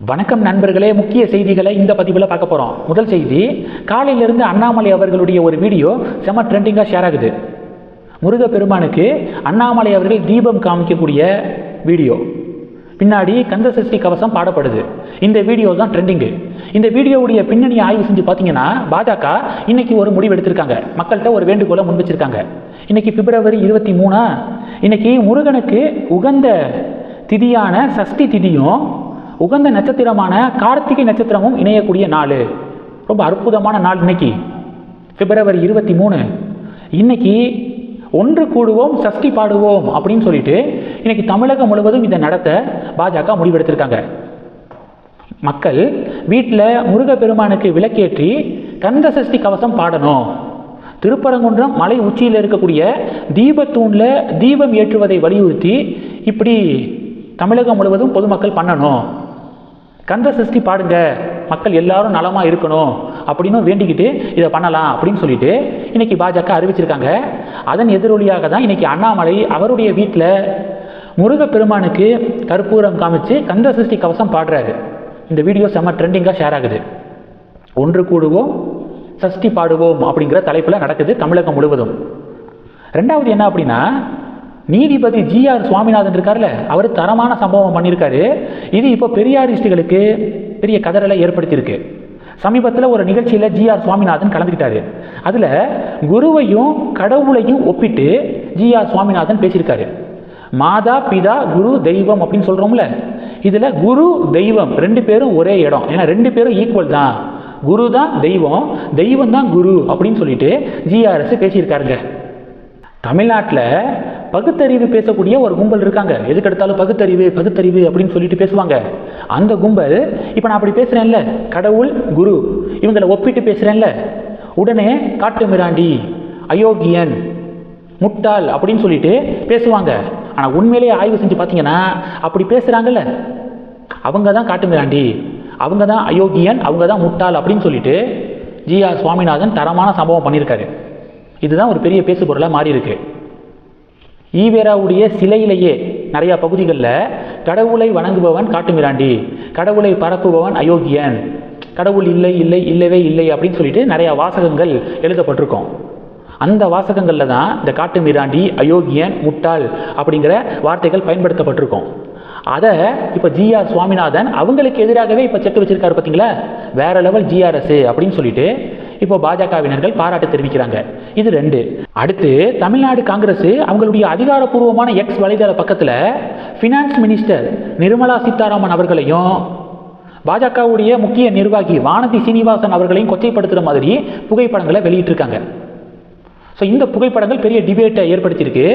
வணக்கம் நண்பர்களே, முக்கிய செய்திகளை இந்த பதிவில் பார்க்க போகிறோம். முதல் செய்தி, காலையிலிருந்து அண்ணாமலை அவர்களுடைய ஒரு வீடியோ செம ட்ரெண்டிங்காக ஷேர் ஆகுது. முருகப்பெருமானுக்கு அண்ணாமலை அவர்கள் தீபம் காமிக்கக்கூடிய வீடியோ, பின்னாடி கந்த சஷ்டி கவசம் பாடப்படுது. இந்த வீடியோ தான் ட்ரெண்டிங்கு. இந்த வீடியோவுடைய பின்னணியை ஆய்வு செஞ்சு பார்த்தீங்கன்னா, பாஜக இன்னைக்கு ஒரு முடிவு எடுத்திருக்காங்க. மக்கள்கிட்ட ஒரு வேண்டுகோளை முன் வச்சிருக்காங்க. இன்னைக்கு பிப்ரவரி 23. இன்னைக்கு முருகனுக்கு உகந்த திதியான சஷ்டி திதியும் உகந்த நட்சத்திரமான கார்த்திகை நட்சத்திரமும் இணையக்கூடிய நாள். ரொம்ப அற்புதமான நாள். இன்னைக்கு பிப்ரவரி 23. இன்னைக்கு ஒன்று கூடுவோம் சஷ்டி பாடுவோம் அப்படின்னு சொல்லிட்டு இன்னைக்கு தமிழகம் முழுவதும் இதை நடத்த பாஜக முடிவெடுத்திருக்காங்க. மக்கள் வீட்டில் முருகப்பெருமானுக்கு விளக்கேற்றி கந்த சஷ்டி கவசம் பாடணும். திருப்பரங்குன்றம் மலை உச்சியில் இருக்கக்கூடிய தீபத்தூணில் தீபம் ஏற்றுவதை வலியுறுத்தி இப்படி தமிழகம் முழுவதும் பொதுமக்கள் பண்ணணும். கந்த சஷ்டி பாடுங்க, மக்கள் எல்லாரும் நலமாக இருக்கணும் அப்படின்னு வேண்டிக்கிட்டு இதை பண்ணலாம் அப்படின்னு சொல்லிட்டு இன்னைக்கு பாஜக அறிவிச்சிருக்காங்க. அதன் எதிரொலியாக தான் இன்னைக்கு அண்ணாமலை அவருடைய வீட்டில் முருகப்பெருமானுக்கு கற்பூரம் காமிச்சு கந்த சஷ்டி கவசம் பாடுறாரு. இந்த வீடியோ செம்ம ட்ரெண்டிங்காக ஷேர் ஆகுது. ஒன்று கூடுவோம் சஷ்டி பாடுவோம் அப்படிங்கிற தலைப்பில் நடக்குது தமிழகம் முழுவதும். ரெண்டாவது என்ன அப்படின்னா, நீதிபதி ஜி.ஆர். சுவாமிநாதன் இருக்கார்ல, அவர் தரமான சம்பவம் பண்ணியிருக்காரு. இது இப்போ பெரியாரிஸ்டுகளுக்கு பெரிய கதறலை ஏற்படுத்தியிருக்கு. சமீபத்தில் ஒரு நிகழ்ச்சியில் ஜி.ஆர். சுவாமிநாதன் கலந்துக்கிட்டாரு. அதில் குருவையும் கடவுளையும் ஒப்பிட்டு ஜி.ஆர். சுவாமிநாதன் பேசியிருக்காரு. மாதா பிதா குரு தெய்வம் அப்படின்னு சொல்கிறோம்ல, இதில் குரு தெய்வம் ரெண்டு பேரும் ஒரே இடம். ஏன்னா ரெண்டு பேரும் ஈக்குவல் தான். குரு தான் தெய்வம், தெய்வம் தான் குரு அப்படின்னு சொல்லிட்டு ஜி.ஆர்.எஸ் பேசியிருக்காருங்க. தமிழ்நாட்டில் பகுத்தறிவு பேசக்கூடிய ஒரு கும்பல் இருக்காங்க. எதுக்கு எடுத்தாலும் பகுத்தறிவு பகுத்தறிவு அப்படின்னு சொல்லிட்டு பேசுவாங்க. அந்த கும்பல் இப்போ நான் அப்படி பேசுகிறேன்ல, கடவுள் குரு இவங்களை ஒப்பிட்டு பேசுகிறேன்ல, உடனே காட்டு மிராண்டி, அயோக்கியன், முட்டாள் அப்படின்னு சொல்லிட்டு பேசுவாங்க. ஆனால் உண்மையிலேயே ஆய்வு செஞ்சு பார்த்தீங்கன்னா அப்படி பேசுகிறாங்கல்ல, அவங்க தான் காட்டு மிராண்டி, அவங்க தான் அயோக்கியன், அவங்க தான் முட்டாள் அப்படின்னு சொல்லிட்டு ஜி.ஆர். சுவாமிநாதன் தரமான சம்பவம் பண்ணியிருக்காரு. இதுதான் ஒரு பெரிய பேசு பொருளாக மாறி இருக்கு. ஈவேராவுடைய சிலையிலேயே நிறையா பகுதிகளில் கடவுளை வணங்குபவன் காட்டுமிராண்டி, கடவுளை பரப்புபவன் அயோக்கியன், கடவுள் இல்லை இல்லை இல்லவே இல்லை அப்படின்னு சொல்லிட்டு நிறையா வாசகங்கள் எழுதப்பட்டிருக்கும். அந்த வாசகங்களில் தான் இந்த காட்டுமிராண்டி, அயோக்கியன், முட்டாள் அப்படிங்கிற வார்த்தைகள் பயன்படுத்தப்பட்டிருக்கும். அதை இப்போ ஜி.ஆர். சுவாமிநாதன் அவங்களுக்கு எதிராகவே இப்போ செட்டு வச்சிருக்காரு. பார்த்தீங்களா, வேற லெவல் ஜி.ஆர்.எஸ் அப்படின்னு சொல்லிட்டு இப்போ பாஜகவினர்கள் பாராட்டு தெரிவிக்கிறாங்க. இது ரெண்டு. அடுத்து தமிழ்நாடு காங்கிரஸ் அவங்களுடைய அதிகாரப்பூர்வமான எக்ஸ் வலைதள பக்கத்தில் ஃபினான்ஸ் மினிஸ்டர் நிர்மலா சீதாராமன் அவர்களையும் பாஜகவுடைய முக்கிய நிர்வாகி வானதி சீனிவாசன் அவர்களையும் கொச்சைப்படுத்துகிற மாதிரி புகைப்படங்களை வெளியிட்டிருக்காங்க. ஸோ இந்த புகைப்படங்கள் பெரிய டிபேட்டை ஏற்படுத்தியிருக்கு.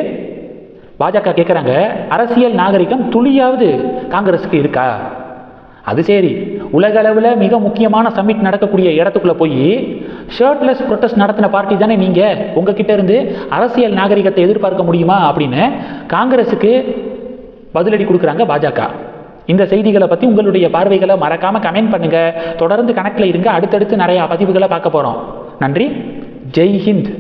பாஜக கேட்குறாங்க, அரசியல் நாகரிகம் துளியாவது காங்கிரஸுக்கு இருக்கா? அது சரி, உலக அளவில் மிக முக்கியமான சமிட் நடக்கக்கூடிய இடத்துக்குள்ளே போய் ஷர்ட்லெஸ் ப்ரொட்டஸ்ட் நடத்தின பார்ட்டி தானே நீங்கள், உங்ககிட்ட இருந்து அரசியல் நாகரிகத்தை எதிர்பார்க்க முடியுமா அப்படின்னு காங்கிரஸுக்கு பதிலடி கொடுக்குறாங்க பாஜக. இந்த செய்திகளை பற்றி உங்களுடைய பார்வைகளை மறக்காமல் கமெண்ட் பண்ணுங்கள். தொடர்ந்து கணக்கில் இருங்க. அடுத்தடுத்து நிறையா பதிவுகளை பார்க்க போகிறோம். நன்றி. ஜெய் ஹிந்த்.